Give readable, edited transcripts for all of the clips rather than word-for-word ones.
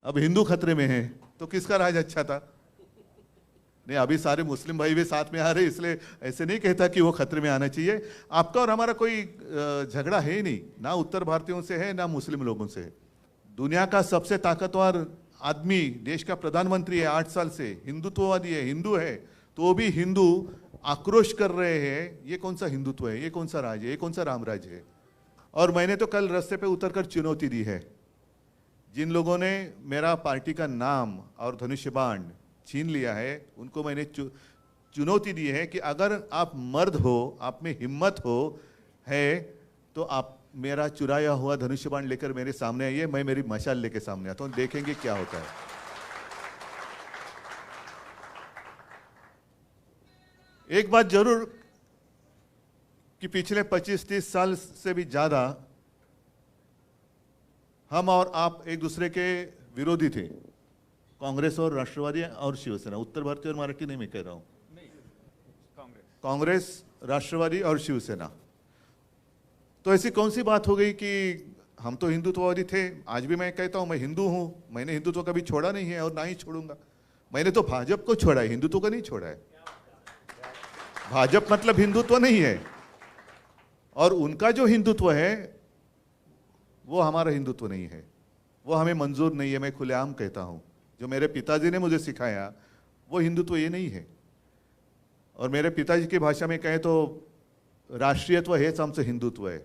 अब हिंदू खतरे में है तो किसका राज अच्छा था? नहीं, अभी सारे मुस्लिम भाई भी साथ में आ रहे, इसलिए ऐसे नहीं कहता कि वो खतरे में आना चाहिए। आपका और हमारा कोई झगड़ा है ही नहीं, ना उत्तर भारतीयों से है ना मुस्लिम लोगों से है। दुनिया का सबसे ताकतवर आदमी देश का प्रधानमंत्री है 8 साल से, हिंदुत्ववादी है, हिंदू है, तो भी हिंदू आक्रोश कर रहे हैं। ये कौन सा हिंदुत्व है? ये कौन सा राज है? ये कौन सा रामराज है? और मैंने तो कल रास्ते पे उतरकर चुनौती दी है, जिन लोगों ने मेरा पार्टी का नाम और धनुष्य बाण छीन लिया है उनको मैंने चुनौती दी है कि अगर आप मर्द हो, आप में हिम्मत हो है, तो आप मेरा चुराया हुआ धनुष्य बाण लेकर मेरे सामने आइए, मैं मेरी मशाल लेकर सामने आता हूं, देखेंगे क्या होता है। एक बात जरूर कि पिछले 25-30 साल से भी ज्यादा हम और आप एक दूसरे के विरोधी थे, कांग्रेस और राष्ट्रवादी और शिवसेना। उत्तर भारतीय और मराठी नहीं मैं कह रहा हूं, कांग्रेस, राष्ट्रवादी और शिवसेना। तो ऐसी कौन सी बात हो गई कि हम तो हिंदुत्ववादी थे? आज भी मैं कहता हूं मैं हिंदू हूं, मैंने हिंदुत्व कभी छोड़ा नहीं है और ना ही छोड़ूंगा। मैंने तो भाजपा को छोड़ा है, हिंदुत्व को नहीं छोड़ा है। भाजपा मतलब हिंदुत्व नहीं है, और उनका जो हिंदुत्व है वो हमारा हिंदुत्व नहीं है, वो हमें मंजूर नहीं है। मैं खुलेआम कहता हूं, जो मेरे पिताजी ने मुझे सिखाया वो हिंदुत्व ये नहीं है। और मेरे पिताजी की भाषा में कहें तो राष्ट्रीयत्व है हमसे हिंदुत्व है।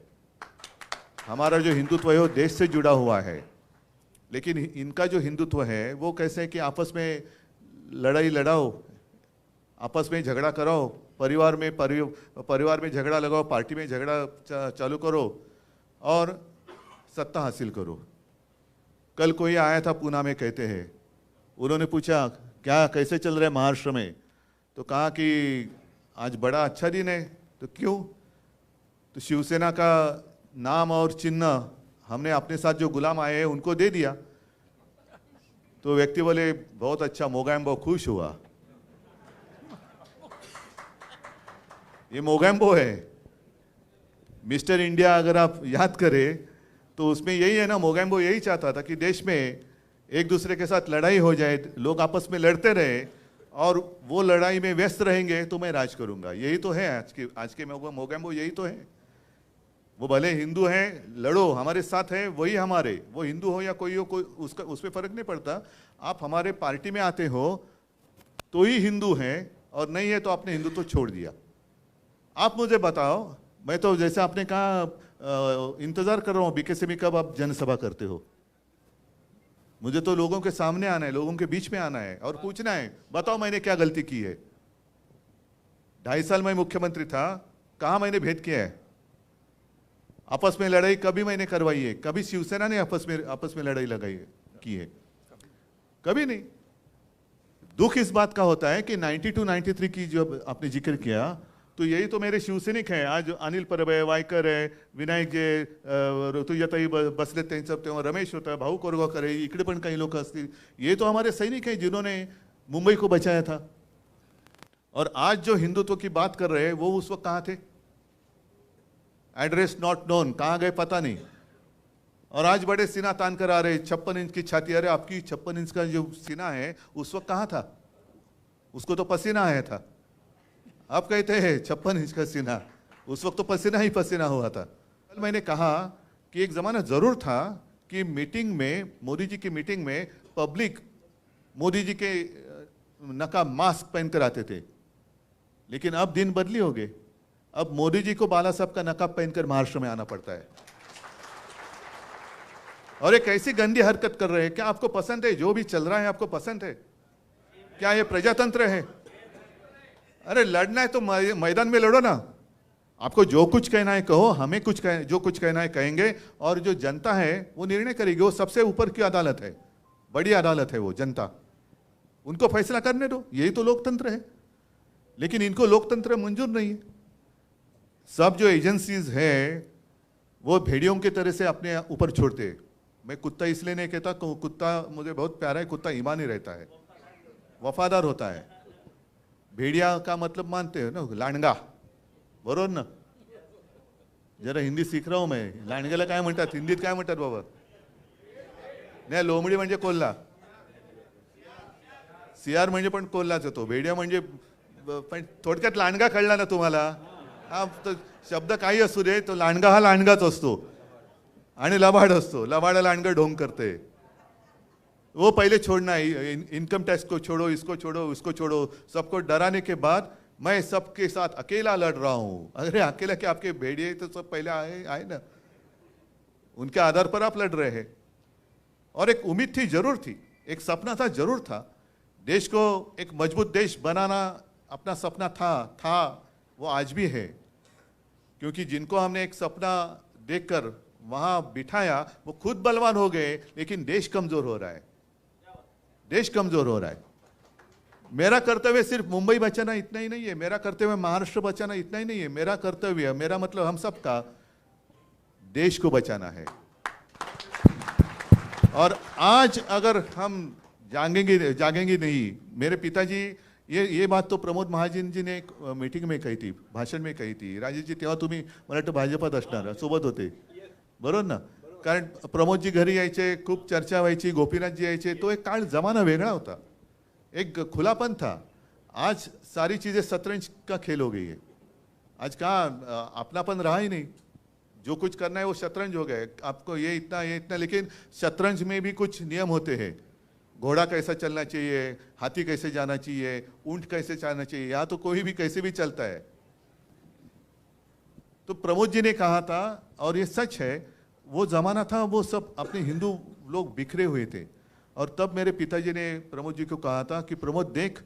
हमारा जो हिंदुत्व है वो देश से जुड़ा हुआ है, लेकिन इनका जो हिंदुत्व है वो कैसे है कि आपस में लड़ाई लड़ाओ, आपस में झगड़ा कराओ, परिवार में झगड़ा लगाओ, पार्टी में झगड़ा चालू करो और सत्ता हासिल करो। कल कोई आया था पूना में, कहते हैं, उन्होंने पूछा क्या कैसे चल रहा है महाराष्ट्र में, तो कहा कि आज बड़ा अच्छा दिन है। तो क्यों? तो शिवसेना का नाम और चिन्ह हमने अपने साथ जो गुलाम आए हैं उनको दे दिया। तो व्यक्ति बोले बहुत अच्छा, मोगैम्बो खुश हुआ। ये मोगैम्बो है। मिस्टर इंडिया अगर आप याद करें तो उसमें यही है ना, मोगैम्बो यही चाहता था कि देश में एक दूसरे के साथ लड़ाई हो जाए, लोग आपस में लड़ते रहे और वो लड़ाई में व्यस्त रहेंगे तो मैं राज करूंगा। यही तो है आज के मोगैम्बो, यही तो है। वो भले हिंदू हैं, लड़ो, हमारे साथ है, वही हमारे, वो हिंदू हो या कोई हो, कोई उसका उस पर फर्क नहीं पड़ता। आप हमारे पार्टी में आते हो तो ही हिंदू हैं, और नहीं है तो आपने हिंदुत्व छोड़ दिया। आप मुझे बताओ, मैं तो जैसे आपने कहा इंतजार कर रहा हूं बीके में कब आप जनसभा करते हो। मुझे तो लोगों के सामने आना है, लोगों के बीच में आना है और पूछना है बताओ मैंने क्या गलती की है। 2.5 साल मैं मुख्यमंत्री था, कहां मैंने भेद किया है? आपस में लड़ाई कभी मैंने करवाई है? कभी शिवसेना ने आपस में लड़ाई की है? कभी नहीं। दुख इस बात का होता है कि 92-93 की जो आपने जिक्र किया, तो यही तो मेरे शिवसैनिक हैं। आज अनिल परब है, वायकर है, विनायक जे, ऋतुजाताई बसले त्यांचं तेव्हा रमेश होता, भाऊ कोरगावकर है, इकडे पण काही लोक असतील, ये तो हमारे सैनिक हैं जिन्होंने मुंबई को बचाया था। और आज जो हिंदुत्व की बात कर रहे हैं वो उस वक्त कहाँ थे? एड्रेस नॉट नोन, कहाँ गए पता नहीं। और आज बड़े सीना तान कर आ रहे, 56 इंच की छाती। अरे आपकी 56 इंच का जो सीना है उस वक्त कहाँ था? उसको तो पसीना आया था। आप कहते हैं 56 इंच का सीना, उस वक्त तो पसीना ही पसीना हुआ था। कल मैंने कहा कि एक जमाना जरूर था कि मीटिंग में, मोदी जी की मीटिंग में पब्लिक मोदी जी के नकाब मास्क पहनकर आते थे, लेकिन अब दिन बदली हो गए। अब मोदी जी को बाला साहब का नकाब पहनकर महाराष्ट्र में आना पड़ता है। और एक ऐसी गंदी हरकत कर रहे हैं। क्या आपको पसंद है जो भी चल रहा है? आपको पसंद है क्या? ये प्रजातंत्र है? अरे लड़ना है तो मैदान में लड़ो ना। आपको जो कुछ कहना है कहो, हमें जो कुछ कहना है कहेंगे, और जो जनता है वो निर्णय करेगी। वो सबसे ऊपर की अदालत है, बड़ी अदालत है वो जनता, उनको फैसला करने दो। यही तो लोकतंत्र है। लेकिन इनको लोकतंत्र मंजूर नहीं है। सब जो एजेंसीज है वो भेड़ियों की तरह से अपने ऊपर छोड़ते हैं। मैं कुत्ता इसलिए नहीं कहता, कुत्ता मुझे बहुत प्यारा है, कुत्ता ईमानी रहता है, वफादार होता है। भेड़िया का मतलब मानते हो ना, लांडगा, बरोबर ना? जरा हिंदी सीख रहा हूं मैं। लांडग्याला काय म्हणतात हिंदीत? काय म्हणतात बाबा? नाही, लोमडी म्हणजे कोल्हा. CR म्हणजे पण कोल्हाच होतो, भेडिया म्हणजे पण थोडक्यात लांडगा कळला ना तुम्हाला? हा तो शब्द काही असू दे, तो लांडगा हा लांडगाच असतो आणि लबाड असतो. लबाडा लांडगा ढोंग करते. वो पहले छोड़ना है, इनकम टैक्स को छोड़ो, इसको छोड़ो, उसको छोड़ो, सबको डराने के बाद मैं सबके साथ अकेला लड़ रहा हूं. अरे अकेला क्या, आपके भेड़िए तो सब पहले आए आए ना, उनके आधार पर आप लड़ रहे हैं. और एक उम्मीद थी, जरूर थी, एक सपना था, जरूर था. देश को एक मजबूत देश बनाना अपना सपना था वो आज भी है. क्योंकि जिनको हमने एक सपना देखकर वहां बिठाया वो खुद बलवान हो गए, लेकिन देश कमजोर हो रहा है. देश कमजोर हो रहा है. मेरा कर्तव्य सिर्फ मुंबई बचाना इतना ही नहीं है, मेरा कर्तव्य महाराष्ट्र बचाना इतना ही नहीं है. मेरा कर्तव्य, मेरा मतलब हम सबका देश को बचाना है. और आज अगर हम जागेंगे नहीं, मेरे पिताजी, ये बात तो प्रमोद महाजन जी ने एक मीटिंग में कही थी, भाषण में कही थी. राजेश जी तेव्हा तुम्ही मला वाटतं भाजपात असणार, सोबत होते बरोबर ना? कारण प्रमोदजी घरी यायचे, खूप चर्चा व्हायची, गोपीनाथजी यायचे. तो एक काळ जमाना वेगळा होता, एक खुलापन था. आज सारी चीजें शतरंज का खेल हो गई है. आज कहाँ अपनापन रहा ही नहीं. जो कुछ करना है वो शतरंज हो गया. आपको ये इतना, लेकिन शतरंज में भी कुछ नियम होते हैं. घोड़ा कैसा चलना चाहिए, हाथी कैसे जाना चाहिए, ऊंट कैसे जाना चाहिए. यहाँ तो कोई भी कैसे भी चलता है. तो प्रमोद जी ने कहा था, और ये सच है, वो जमाना था, वो सब अपने हिंदू लोग बिखरे हुए थे. और तब मेरे पिताजी ने प्रमोद जी को कहा था कि प्रमोद देख,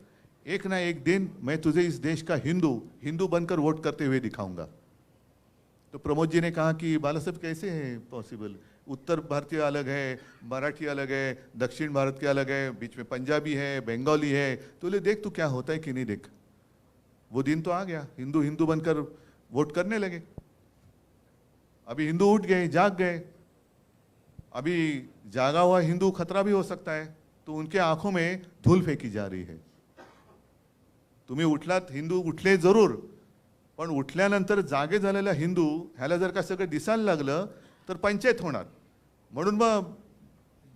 एक ना एक दिन मैं तुझे इस देश का हिंदू बनकर वोट करते हुए दिखाऊंगा. तो प्रमोद जी ने कहा कि बाला साहब कैसे है पॉसिबल, उत्तर भारतीय अलग है, मराठी अलग है, दक्षिण भारत के अलग है, बीच में पंजाबी है, बंगाली है. तो ले देख तू क्या होता है कि नहीं. देख वो दिन तो आ गया, हिंदू बनकर वोट करने लगे. अभी हिंदू उठ गए, जाग गए. अभी जागा हुआ हिंदू खतरा भी हो सकता है. तो उनके आंखों में धूल फेकी जा रही है. तुम्ही उठलात, हिंदू उठले जरूर, पण उठल्यानंतर जागे झालेला हिंदू ह्याला जर का सगळं दिसायला लागलं तर पंचायत होणार. म्हणून मग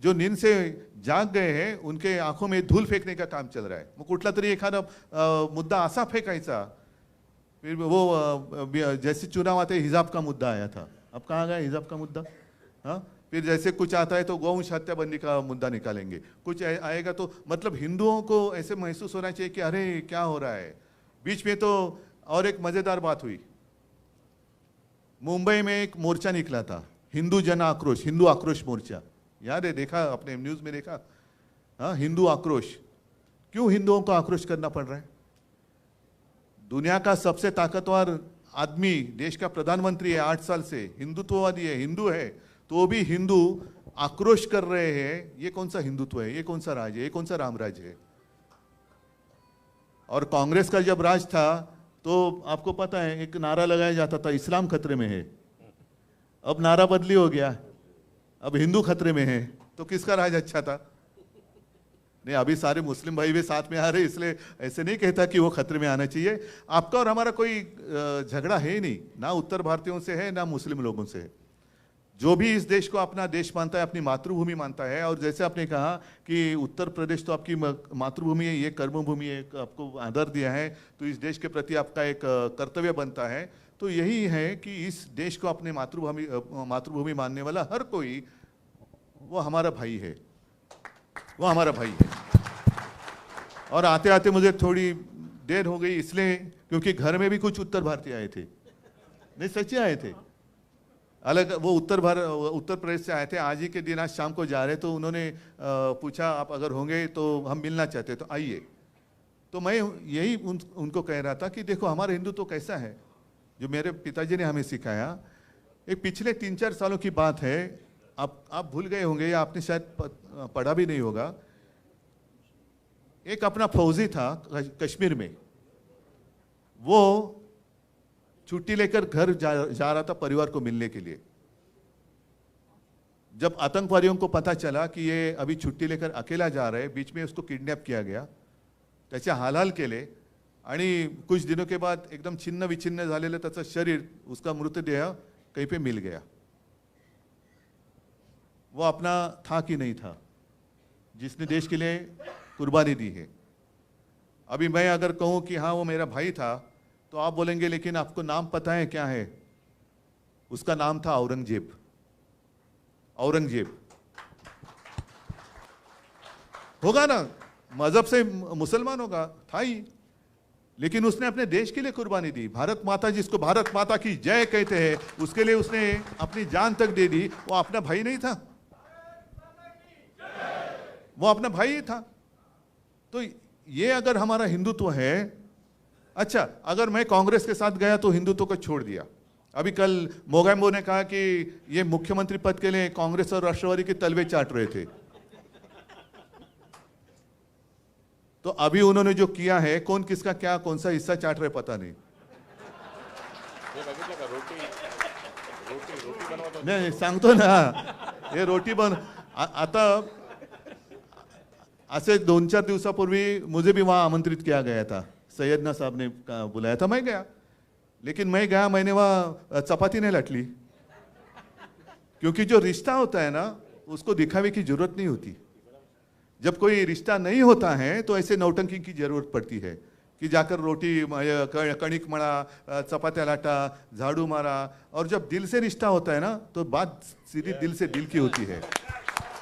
जो नींद से जाग गए हैं उनके आंखों में धूल फेंकने का काम चल रहा है. मग कुठला तरी एखादा मुद्दा असा फेंकायचा. फिर वो जैसे चुनाव आते हिजाब का मुद्दा आया था, अब कहाँ गया हिजाब का मुद्दा? हाँ, फिर जैसे कुछ आता है तो गौवंश हत्याबंदी का मुद्दा निकालेंगे. कुछ आएगा तो मतलब हिंदुओं को ऐसे महसूस होना चाहिए कि अरे क्या हो रहा है. बीच में तो और एक मजेदार बात हुई. मुंबई में एक मोर्चा निकला था, हिंदू जन आक्रोश, हिंदू आक्रोश मोर्चा. याद है, देखा आपने न्यूज में देखा? हाँ, हिंदू आक्रोश. क्यों हिंदुओं को आक्रोश करना पड़ रहा है? दुनिया का सबसे ताकतवर आदमी, देश का प्रधानमंत्री है 8 साल से, हिंदुत्ववादी है, हिंदू है, तो भी हिंदू आक्रोश कर रहे हैं. ये कौन सा हिंदुत्व है, ये कौन सा राज है, ये कौन सा रामराज है? और कांग्रेस का जब राज था तो आपको पता है एक नारा लगाया जाता था, इस्लाम खतरे में है. अब नारा बदली हो गया, अब हिंदू खतरे में है. तो किसका राज अच्छा था? नहीं, अभी सारे मुस्लिम भाई भी साथ में आ रहे, इसलिए ऐसे नहीं कहता कि वो खतरे में आना चाहिए. आपका और हमारा कोई झगड़ा है ही नहीं, ना उत्तर भारतीयों से है ना मुस्लिम लोगों से है. जो भी इस देश को अपना देश मानता है, अपनी मातृभूमि मानता है. और जैसे आपने कहा कि उत्तर प्रदेश तो आपकी मातृभूमि है, ये कर्मभूमि है, आपको आदर दिया है, तो इस देश के प्रति आपका एक कर्तव्य बनता है. तो यही है कि इस देश को अपने मातृभूमि मानने वाला हर कोई वो हमारा भाई है, वो हमारा भाई है. और आते आते मुझे थोड़ी देर हो गई इसलिए क्योंकि घर में भी कुछ उत्तर भारतीय आए थे. नहीं, सच्चे आए थे. अलग वो उत्तर प्रदेश से आए थे. आज ही के दिन, आज शाम को जा रहे, तो उन्होंने पूछा आप अगर होंगे तो हम मिलना चाहते तो आइए. तो मैं यही उनको कह रहा था कि देखो हमारा हिंदू तो कैसा है, जो मेरे पिताजी ने हमें सिखाया. एक पिछले 3-4 सालों की बात है, आप भूल गए होंगे या आपने शायद पढ़ा भी नहीं होगा. एक अपना फौजी था कश्मीर में, वो छुट्टी लेकर घर जा रहा था परिवार को मिलने के लिए. जब आतंकवादियों को पता चला कि ये अभी छुट्टी लेकर अकेला जा रहे, बीच में उसको किडनैप किया गया, त्याचे हालहाल केले आणि कुछ दिनों के बाद एकदम छिन्न विछिन्न झालेलं त्याचं शरीर, उसका मृतदेह कहीं पे मिल गया. वो अपना था कि नहीं था, जिसने देश के लिए कुर्बानी दी है. अभी मैं अगर कहूं कि हाँ वो मेरा भाई था, तो आप बोलेंगे लेकिन आपको नाम पता है क्या है? उसका नाम था औरंगजेब। औरंगजेब होगा ना, मजहब से मुसलमान होगा, था ही, लेकिन उसने अपने देश के लिए कुर्बानी दी। भारत माता, जिसको भारत माता की जय कहते हैं, उसके लिए उसने अपनी जान तक दे दी। वो अपना भाई नहीं था, वो अपना भाई ही था। तो ये अगर हमारा हिंदुत्व है, अच्छा अगर मैं कांग्रेस के साथ गया तो हिंदुत्व को छोड़ दिया। अभी कल मोगैम्बो ने कहा कि ये मुख्यमंत्री पद के लिए कांग्रेस और राष्ट्रवादी के तलवे चाट रहे थे। तो अभी उन्होंने जो किया है, कौन किसका क्या कौन सा हिस्सा चाट रहे पता नहीं। नाही सांगतो ना, हे रोटी बन आता ऐसे 2-4 दिवसापूर्वी मुझे भी वहां आमंत्रित किया गया था। सैयदना साहब ने बुलाया था, मैं गया, लेकिन मैं गया, मैंने वहां चपाती नहीं लटली, क्योंकि जो रिश्ता होता है ना, उसको दिखावे की जरूरत नहीं होती। जब कोई रिश्ता नहीं होता है तो ऐसे नौटंकी की जरूरत पड़ती है कि जाकर रोटी कणिक मड़ा, चपात्या लाटा, झाड़ू मारा। और जब दिल से रिश्ता होता है ना, तो बात सीधी दिल से दिल की होती है।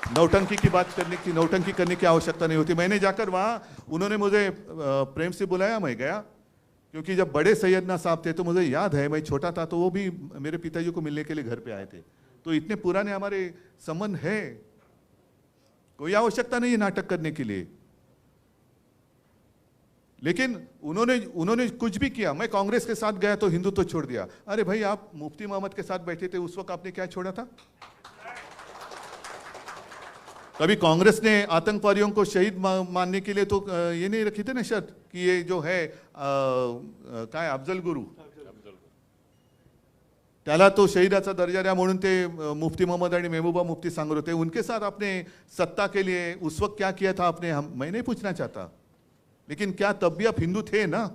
नौटंकी की बात करने की, नौटंकी करने की आवश्यकता नहीं होती। मैंने जाकर वहाँ, उन्होंने मुझे प्रेम से बुलाया, मैं गया, क्योंकि जब बड़े सैयदना साहब थे तो मुझे याद है, मैं छोटा था तो वो भी मेरे पिताजी को मिलने के लिए घर पे आए थे। तो इतने पुराने हमारे संबंध है, कोई आवश्यकता नहीं है नाटक करने के लिए। लेकिन उन्होंने कुछ भी किया। मैं कांग्रेस के साथ गया तो हिंदुत्व छोड़ दिया। अरे भाई, आप मुफ्ती मोहम्मद के साथ बैठे थे, उस वक्त आपने क्या छोड़ा था? कभी कांग्रेस ने आतंकवादियों को शहीद मानने के लिए तो ये नहीं रखी थी ना शर्त कि ये जो है काय अफजल गुरु, त्याला तो शहीदाचा दर्जा द्या म्हणून ते मुफ्ती मोहम्मद आणि महबूबा मुफ्ती सांगत होते। उनके साथ आपने सत्ता के लिए उस वक्त क्या किया था आपने? मैं नहीं पूछना चाहता, लेकिन क्या तब भी आप हिंदू थे ना,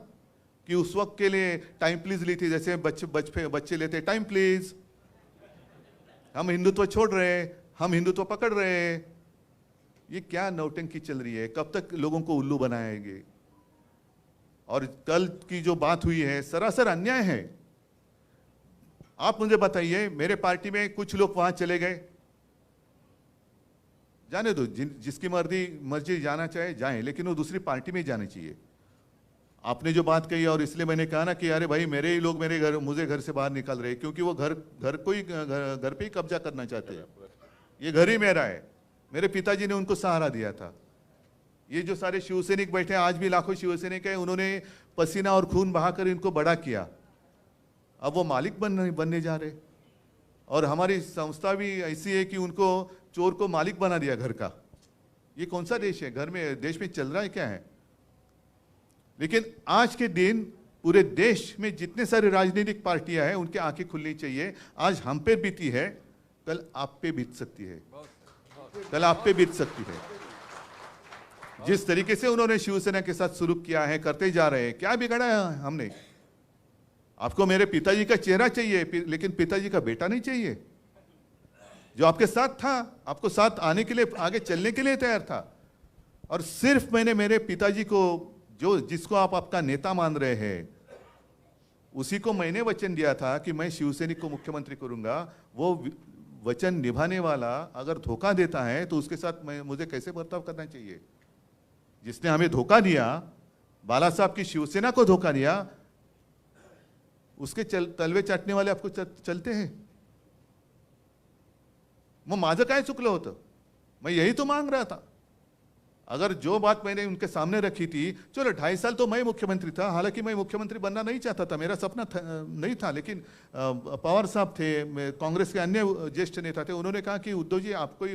कि उस वक्त के लिए टाइम प्लीज ली थी, जैसे बच्चे लेते टाइम प्लीज, हम हिंदुत्व छोड़ रहे हैं, हम हिंदुत्व पकड़ रहे हैं। ये क्या नौटंकी चल रही है? कब तक लोगों को उल्लू बनाएंगे? और कल की जो बात हुई है, सरासर अन्याय है। आप मुझे बताइए, मेरे पार्टी में कुछ लोग वहां चले गए, जाने दो, जिसकी मर्जी जाना चाहे जाए, लेकिन वो दूसरी पार्टी में जाने चाहिए। आपने जो बात कही, और इसलिए मैंने कहा ना कि अरे भाई, मेरे ही लोग मुझे घर से बाहर निकाल रहे, क्योंकि वो घर पे ही कब्जा करना चाहते हैं। ये घर ही मेरा है, मेरे पिताजी ने उनको सहारा दिया था। ये जो सारे शिवसैनिक बैठे हैं, आज भी लाखों शिवसैनिक है, उन्होंने पसीना और खून बहाकर इनको बड़ा किया। अब वो मालिक बनने जा रहे। और हमारी संस्था भी ऐसी है कि उनको चोर को मालिक बना दिया घर का। ये कौन सा देश है? घर में, देश में चल रहा है क्या है? लेकिन आज के दिन पूरे देश में जितने सारे राजनीतिक पार्टियां हैं, उनकी आंखें खुलनी चाहिए। आज हम पे बीती है, कल आप पे बीत सकती है, कल आप पे बीत सकती है। जिस तरीके से उन्होंने शिवसेना के साथ शुरू किया है, करते जा रहे हैं, क्या बिगाड़ा है हमने? आपको मेरे पिताजी का चेहरा चाहिए, लेकिन पिताजी का बेटा नहीं चाहिए, जो आपके साथ था, आपको साथ आने के लिए, आगे चलने के लिए तैयार था। और सिर्फ मैंने मेरे पिताजी को, जिसको आप आपका नेता मान रहे हैं, उसी को मैंने वचन दिया था कि मैं शिवसैनिक को मुख्यमंत्री करूंगा। वो वचन निभाने वाला अगर धोखा देता है तो उसके साथ मुझे कैसे बर्ताव करना चाहिए? जिसने हमें धोखा दिया, बाला साहब की शिवसेना को धोखा दिया, उसके तलवे चाटने वाले आपको चलते हैं। मग माझं काय चुकलं होतं? मैं यही तो मांग रहा था। अगर जो बात मैंने उनके सामने रखी थी, चलो 2.5 साल तो मैं मुख्यमंत्री था, हालांकि मैं मुख्यमंत्री बनना नहीं चाहता था, मेरा सपना नहीं था, लेकिन पवार साहब थे, कांग्रेस के अन्य ज्येष्ठ नेता थे, उन्होंने कहा कि उद्धव जी आपको ही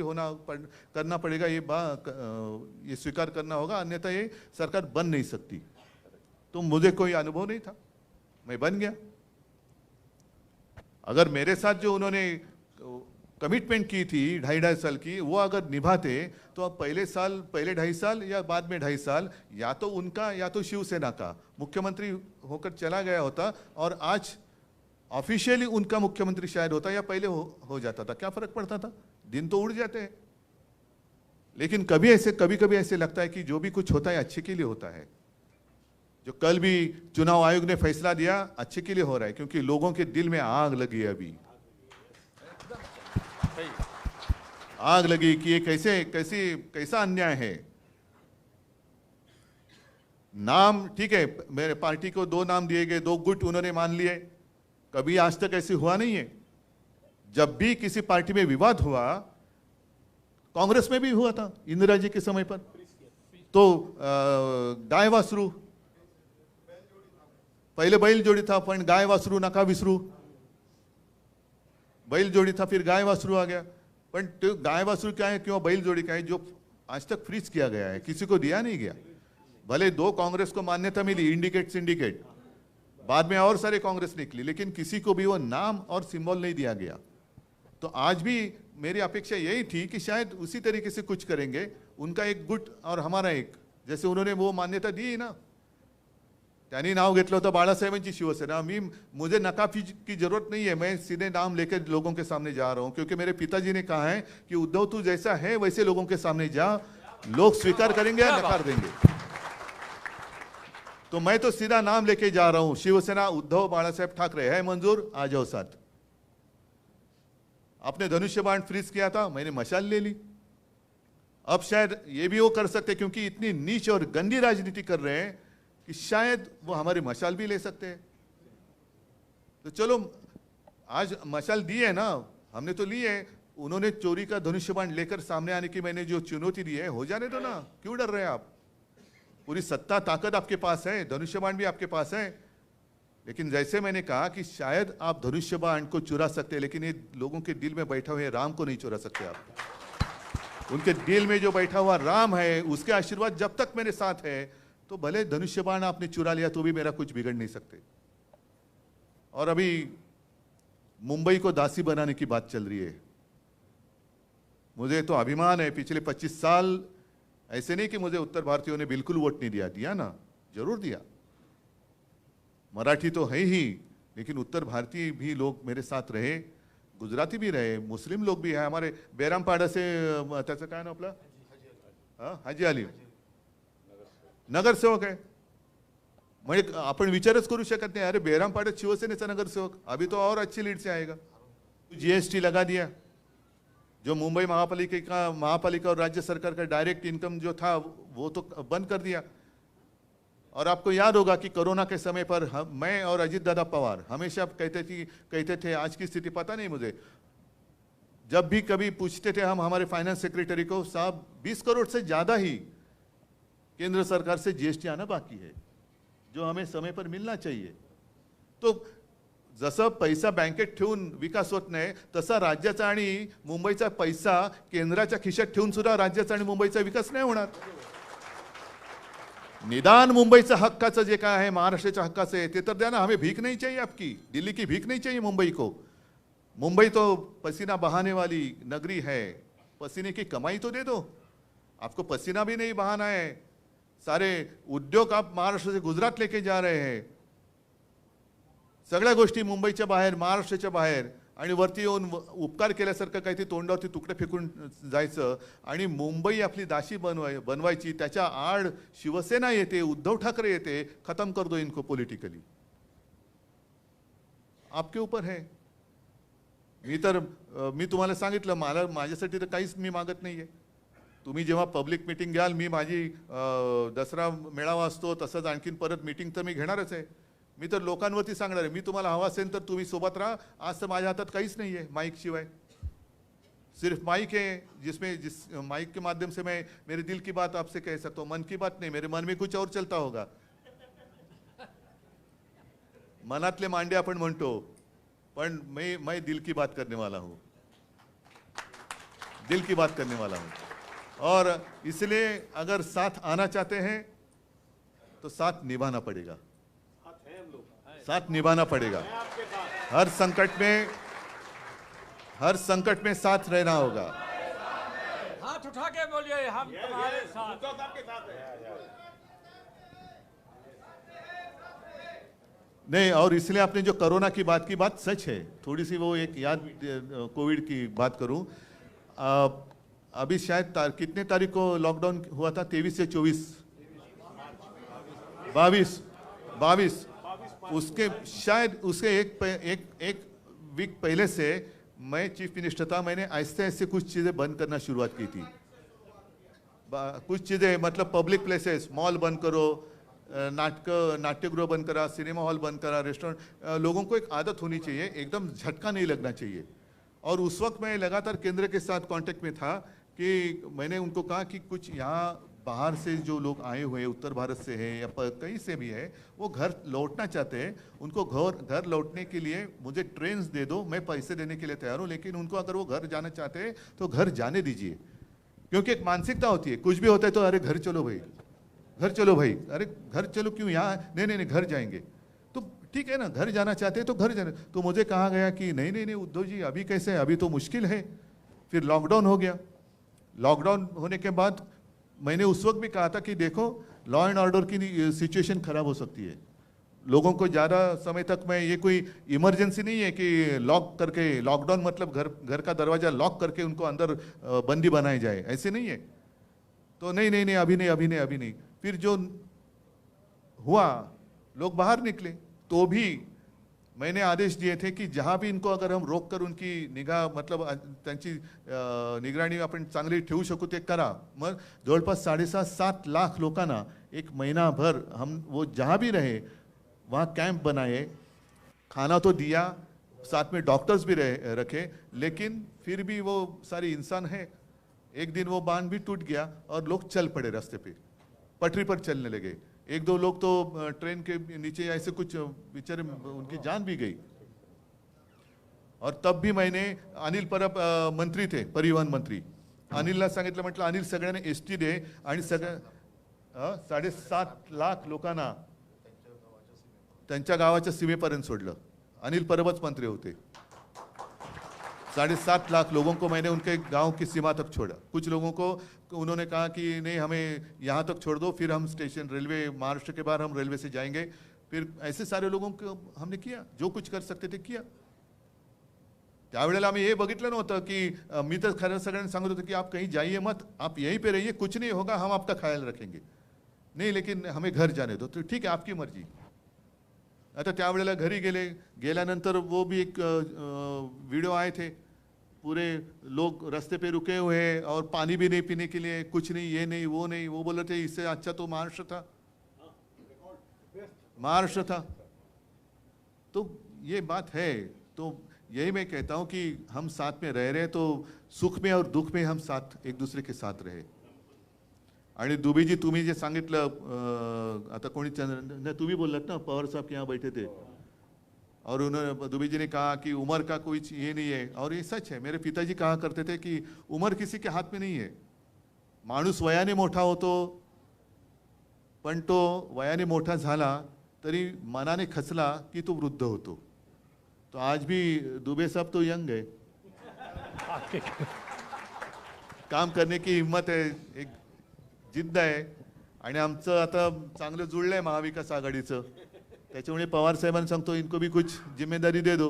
करना पड़ेगा, ये स्वीकार करना होगा, अन्यथा ये सरकार बन नहीं सकती। तो मुझे कोई अनुभव नहीं था, मैं बन गया। अगर मेरे साथ जो उन्होंने कमिटमेंट की थी 2.5 साल की, वो अगर निभाते तो अब पहले 2.5 साल या बाद में 2.5 साल, या तो उनका या तो शिवसेना का मुख्यमंत्री होकर चला गया होता, और आज ऑफिशियली उनका मुख्यमंत्री शायद होता, या पहले हो जाता था। क्या फर्क पड़ता था? दिन तो उड़ जाते हैं। लेकिन कभी कभी ऐसे लगता है कि जो भी कुछ होता है अच्छे के लिए होता है। जो कल भी चुनाव आयोग ने फैसला दिया अच्छे के लिए हो रहा है, क्योंकि लोगों के दिल में आग लगी है अभी, आग लगी कि ये कैसा अन्याय है। नाम ठीक है, मेरे पार्टी को 2 नाम दिए गए, 2 गुट उन्होंने मान लिए, कभी आज तक ऐसे हुआ नहीं है। जब भी किसी पार्टी में विवाद हुआ, कांग्रेस में भी हुआ था इंदिरा जी के समय पर, तो गाय वासरू, पहले बैल जोड़ी था, पण गाय वासरू नका विसरू, बैल जोड़ी था फिर गाय वासरू आ गया। पण तो गाय वासरू क्या है, क्यों बैल जोड़ी क्या है, जो आज तक फ्रीज किया गया है, किसी को दिया नहीं गया। भले 2 कांग्रेस को मान्यता मिली, इंडिकेट सिंडिकेट, बाद में और सारे कांग्रेस निकली, लेकिन किसी को भी वो नाम और सिंबल नहीं दिया गया। तो आज भी मेरी अपेक्षा यही थी कि शायद उसी तरीके से कुछ करेंगे, उनका एक गुट और हमारा एक, जैसे उन्होंने वो मान्यता दी ना, त्यांनी नाव घेतलं होतं बाळासाहेबांची शिवसेना। मुझे नकाफी की जरूरत नहीं है, मैं सीधे नाम लेकर लोगों के सामने जा रहा हूं, क्योंकि मेरे पिताजी ने कहा है कि उद्धव तू जैसा है वैसे लोगों के सामने जा, लोग स्वीकार करेंगे या नकार देंगे। तो मैं तो सीधा नाम लेके जा रहा हूं, शिवसेना उद्धव बाळासाहेब ठाकरे है मंजूर, आ जाओ साथ। आपने धनुष्य बाण फ्रीज किया था, मैंने मशाल ले ली। अब शायद ये भी वो कर सकते, क्योंकि इतनी नीच और गंदी राजनीति कर रहे हैं कि शायद वो हमारी मशाल भी ले सकते हैं। तो चलो, आज मशाल दी है ना, हमने तो ली है, उन्होंने चोरी का धनुष्य बाण लेकर सामने आने की मैंने जो चुनौती दी है, हो जाने दो ना, क्यों डर रहे हैं आप? पूरी सत्ता ताकत आपके पास है, धनुष्य बाण भी आपके पास है। लेकिन जैसे मैंने कहा कि शायद आप धनुष्य बाण को चुरा सकते हैं, लेकिन ये लोगों के दिल में बैठा हुए राम को नहीं चुरा सकते आप। उनके दिल में जो बैठा हुआ राम है, उसके आशीर्वाद जब तक मेरे साथ है, तो भले धनुष्य बाण आपने चुरा लिया तो भी मेरा कुछ बिगड़ नहीं सकते। और अभी मुंबई को दासी बनाने की बात चल रही है। मुझे तो अभिमान है, पिछले 25 साल ऐसे नहीं कि मुझे उत्तर भारतीयों ने बिल्कुल वोट नहीं दिया ना, जरूर दिया। मराठी तो है ही, लेकिन उत्तर भारतीय भी लोग मेरे साथ रहे, गुजराती भी रहे, मुस्लिम लोग भी है। हमारे बेरामपाड़ा से त्याचं काय नाव आपलं, हाजी अली नगरसेवक आहे। म्हणजे आपण विचारच करू शकत नहीं, अरे बेरामपाड़े शिवसेनेचा नगरसेवक, अभी तो और अच्छी लीड से आएगा। जीएसटी लगा दिया, जो मुंबई महापालिका और राज्य सरकार का डायरेक्ट इनकम जो था वो तो बंद कर दिया। और आपको याद होगा कि कोरोना के समय पर मैं और अजीत दादा पवार हमेशा कहते थे, आज की स्थिति पता नहीं मुझे, जब भी कभी पूछते थे हम हमारे फाइनेंस सेक्रेटरी को, साहब 20 करोड़ से ज्यादा ही केंद्र सरकार से जीएसटी आना बाकी है, जो हमें समय पर मिलना चाहिए। तो जसं पैसा बँकेत ठेवून विकास होत नाही, तसा राज्याचा आणि मुंबईचा पैसा केंद्राच्या खिशात ठेवून सुद्धा राज्याचा आणि मुंबईचा विकास नाही होणार। निदान मुंबईचा हक्काचं जे काय आहे, महाराष्ट्राच्या हक्काचं आहे ते तर द्या ना, हमें भीख नहीं चाहिए आपकी, दिल्ली की भीख नहीं चाहिए मुंबई को। मुंबई तो पसीना बहाने वाली नगरी है, पसीने की कमाई तो दे दो। आपको पसीना भी नहीं बहाना है, सारे उद्योग आप महाराष्ट्र से गुजरात लेके जा रहे हैं, सगळ्या गोष्टी मुंबईच्या बाहेर, महाराष्ट्राच्या बाहेर, आणि वरती येऊन उपकार केल्यासारखं काही ते तोंडावरती तुकडे फेकून जायचं आणि मुंबई आपली दासी बनवायची। त्याच्या आड शिवसेना येते, उद्धव ठाकरे येते, खत्म कर दो इनको पॉलिटिकली। आपके ऊपर है। मी तुम्हाला सांगितलं, मला माझ्यासाठी तर काहीच मी मागत नाहीये। तुम्ही जेव्हा पब्लिक मीटिंग घ्याल, मी माझी दसरा मेळावा असतो तसंच आणखीन परत मीटिंग तर मी घेणारच आहे। मी तर लोकांवरती सांगणार आहे, मी तुम्हाला हवा असेल तर तुम्ही सोबत राहा। आज तर माझ्या हातात काहीच नाही आहे माइक शिवाय, सिर्फ माइक है जिस माइक के माध्यम से मैं मेरे दिल की बात आपसे कह सकता हूँ। मन की बात नहीं, मेरे मन में कुछ और चलता होगा। मनातले मांडे आपण म्हणतो, पण मैं दिल की बात करने वाला हूँ, दिल की बात करने वाला हूँ। और इसलिए अगर साथ आना चाहते हैं तो साथ निभाना पड़ेगा, साथ निभाना पड़ेगा। हर संकट में साथ रहना होगा। हाथ उठा के बोलिए, हम तुम्हारे साथ हैं। नहीं, और इसलिए आपने जो कोरोना की बात सच है। थोड़ी सी वो एक याद कोविड की बात करूं, अभी शायद कितने तारीख को लॉकडाउन हुआ था, 23 से 24 22 22 उसके शायद उसके एक वीक पहले से मैं चीफ मिनिस्टर था, मैंने ऐसे ऐसे कुछ चीज़ें बंद करना शुरुआत की थी। कुछ चीज़ें मतलब पब्लिक प्लेसेस, मॉल बंद करो, नाट्यगृह बंद करा, सिनेमा हॉल बंद करा, रेस्टोरेंट। लोगों को एक आदत होनी चाहिए, एकदम झटका नहीं लगना चाहिए। और उस वक्त मैं लगातार केंद्र के साथ कांटेक्ट में था कि मैंने उनको कहा कि कुछ यहाँ बाहर से जो लोग आए हुए हैं, उत्तर भारत से है या कहीं से भी है, वो घर लौटना चाहते हैं। उनको घर लौटने के लिए मुझे ट्रेन दे दो, मैं पैसे देने के लिए तैयार हूँ, लेकिन उनको अगर वो घर जाना चाहते हैं तो घर जाने दीजिए। क्योंकि एक मानसिकता होती है, कुछ भी होता है तो अरे घर चलो भाई, घर चलो भाई, अरे घर चलो क्यों, यहाँ नहीं नहीं नहीं घर जाएंगे। तो ठीक है ना, घर जाना चाहते हैं तो घर जाने। तो मुझे कहा गया कि नहीं नहीं नहीं उद्धव जी अभी कैसे, अभी तो मुश्किल है। फिर लॉकडाउन हो गया। लॉकडाउन होने के बाद मैंने उस वक्त भी कहा था कि देखो लॉ एंड ऑर्डर की सिचुएशन खराब हो सकती है। लोगों को ज़्यादा समय तक मैं, ये कोई इमरजेंसी नहीं है कि लॉक करके, लॉकडाउन मतलब घर का दरवाज़ा लॉक करके उनको अंदर बंदी बनाई जाए, ऐसे नहीं है। तो नहीं नहीं नहीं अभी नहीं अभी नहीं अभी नहीं। फिर जो हुआ, लोग बाहर निकले, तो भी मैंने आदेश दिए थे की जहां भी इनको अगर हम रोक कर उनकी निगाह मतलब त्यांची निगराणी आपण चांगली ठेवू शकू ते करा। मग जवळपास 7.5 लाख लोकांना एक महीनाभर हम वो जहां भी रहे वहाँ कैंप बनाए, खाना तो दिया, साथ में डॉक्टर्स भी रखे, लेकिन फिर भी वो सारी इंसान है। एक दिन वो बांध भी टूट गया और लोग चल पड़े रास्ते पे, पटरी पर चलने लगे। एक दो लोग तो ट्रेन के नीचे ऐसे कुछ बेचारे उनकी जान भी गई। और तब भी मैंने, अनिल परब मंत्री थे, परिवहन मंत्री, अनिलला सांगितलं, म्हटलं अनिल सगळ्यांना एसटी दे आणि सगळ्या 7.5 लाख लोकांना त्यांच्या गावाच्या सीमेपर्यंत सोडलं। अनिल परबच मंत्री होते। 7.5 लाख लोगों को मैंने उनके गांव की सीमा तक छोड़ा। कुछ लोगों को उन्होंने कहा कि नहीं हमें यहाँ तक छोड़ दो, फिर हम स्टेशन रेलवे, महाराष्ट्र के बाहर हम रेलवे से जाएंगे। फिर ऐसे सारे लोगों को हमने किया, जो कुछ कर सकते थे किया। त्यावेळेला आम्ही हे बघितलं नव्हतं की मी तर खरं सगळ्यांना सांगत होतो की आप कहीं जाइए मत, आप यहीं पे रहिए, कुछ नहीं होगा, हम आपका ख्याल रखेंगे। नहीं लेकिन हमें घर जाने दो। तो ठीक है आपकी मर्जी। आता त्यावेळेला घरी गेल्यानंतर वो भी एक वीडियो आए थे, पूरे लोग रास्ते पे रुके हुए हैं और पानी भी नहीं पीने के लिए, कुछ नहीं, ये नहीं वो नहीं। वो बोल रहे थे इससे अच्छा तो महाराष्ट्र था, महाराष्ट्र था। तो ये बात है। तो यही मैं कहता हूं कि हम साथ में रह रहे तो सुख में और दुख में हम साथ एक दूसरे के साथ रहे। आणि दुबेजी तुम्ही जे सांगितलं, आता कोणी तुम्ही बोललात ना, पवार साहब के यहाँ बैठे थे और उन्होंने, दुबे जी ने कहा कि उम्र का कोई ये नहीं है, और ये सच है। मेरे पिताजी कहा करते थे कि उम्र किसी के हाथ में नहीं है। माणूस वयाने मोठा होतो, पण तो वयाने मोठा झाला तरी मनाने खचला की तो वृद्ध होतो। तो आज भी दुबे साहब तो यंग है, काम करने की हिम्मत है, एक जिद्द आहे। आणि आमचं आता चांगलं जुळलंय महाविकास आघाडीचं, त्याच्यामुळे पवार साहेबांना सांगतो इनको भी कुछ जिम्मेदारी दे दो।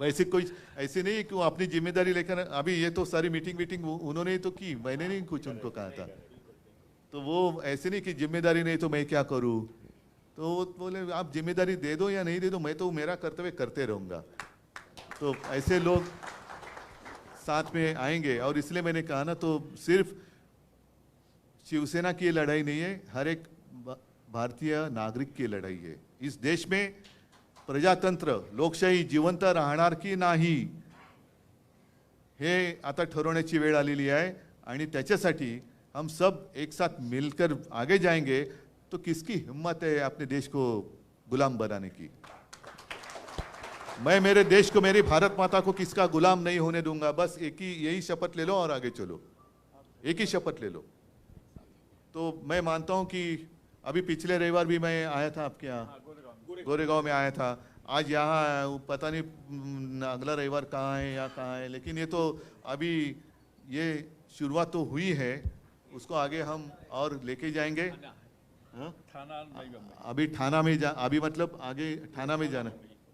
वैसे कोई ऐसे नहीं कि वो अपनी जिम्मेदारी लेकर, अभी ये तो सारी मीटिंग उन्होंने ही तो की, मैंने नहीं कुछ उनको कहा था। तो वो ऐसे नहीं कि जिम्मेदारी नहीं तो मैं क्या करूँ। तो वो बोले आप जिम्मेदारी दे दो या नहीं दे दो, मैं तो मेरा कर्तव्य करते रहूँगा। तो ऐसे लोग साथ में आएंगे। और इसलिए मैंने कहा ना, तो सिर्फ शिवसेना की लड़ाई नहीं है, हर एक भारतीय नागरिक की लड़ाई है। इस देश में प्रजातंत्र, लोकशाही जिवंत राहणार की नाही हे आता ठरवण्याची वेळ आलेली आहे। आणि त्याच्यासाठी हम सब एक साथ मिलकर आगे जाएंगे तो किसकी हिम्मत है अपने देश को गुलाम बनाने की। मैं मेरे देश को, मेरी भारत माता को किसका गुलाम नहीं होने दूंगा। बस एक ही यही शपथ ले लो और आगे चलो, एक ही शपथ ले लो। तो मैं मानता हूं कि अभी पिछले रविवार भी मैं आया था आपके यहाँ, गोरेगांव में आया था। आज यहाँ आया हूँ, पता नहीं अगला रविवार कहाँ है या कहाँ है, लेकिन ये तो अभी ये शुरुआत तो हुई है, उसको आगे हम और लेके जाएंगे। हाँ? अभी ठाणा में अभी मतलब आगे ठाणा में जाना।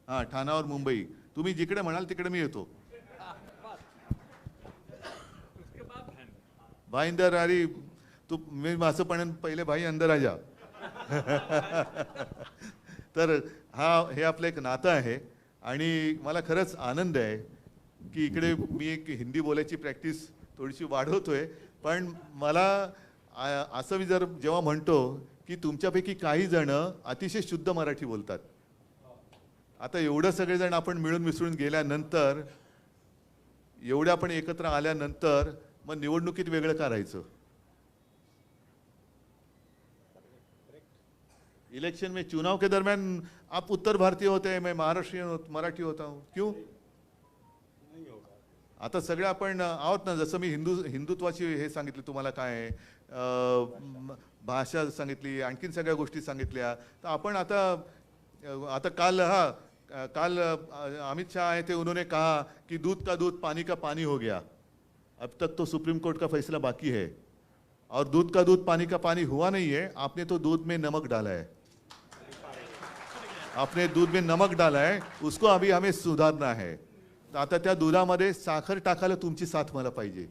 हाँ, ठाणा और मुंबई, तुम्ही जिकडे म्हणाल तिकडे मी येतो। भाई अंदर, अरे तू, मी असं पण पहिले भाई अंदर आ जा। तर हे आपलं एक नातं आहे आणि मला खरंच आनंद आहे की इकडे मी एक हिंदी बोलायची प्रॅक्टिस थोडीशी वाढवतोय, पण मला असं मी जर जेव्हा म्हणतो की तुमच्यापैकी काही जण अतिशय शुद्ध मराठी बोलतात. आता एवढं सगळेजण आपण मिळून मिसळून गेल्यानंतर, एवढे आपण एकत्र आल्यानंतर मग निवडणुकीत वेगळं करायचं. इलेक्शन में चुनाव के दरमियान आप उत्तर भारतीय होते हैं, मैं महाराष्ट्रीयन मराठी होता हूँ, क्यों? आता सगळे आपण आहोत ना. जसं मी हिंदुत्वाची हे सांगितले तुम्हाला काय आहे, भाषा सांगितली, आणखीन सगळ्या गोष्टी सांगितल्या. तर आपण आता काल अमित शाह आए थे, उन्होंने कहा कि दूध का दूध पानी का पानी हो गया. अब तक तो सुप्रीम कोर्ट का फैसला बाकी है और दूध का दूध पानी का पानी हुआ नहीं है. आपने तो दूध में नमक डाला है, आपने दूध में नमक डाला है, उसको अभी हमें सुधारना है. आता त्या दुधामध्ये साखर टाकायला तुमची साथ मला पाहिजे.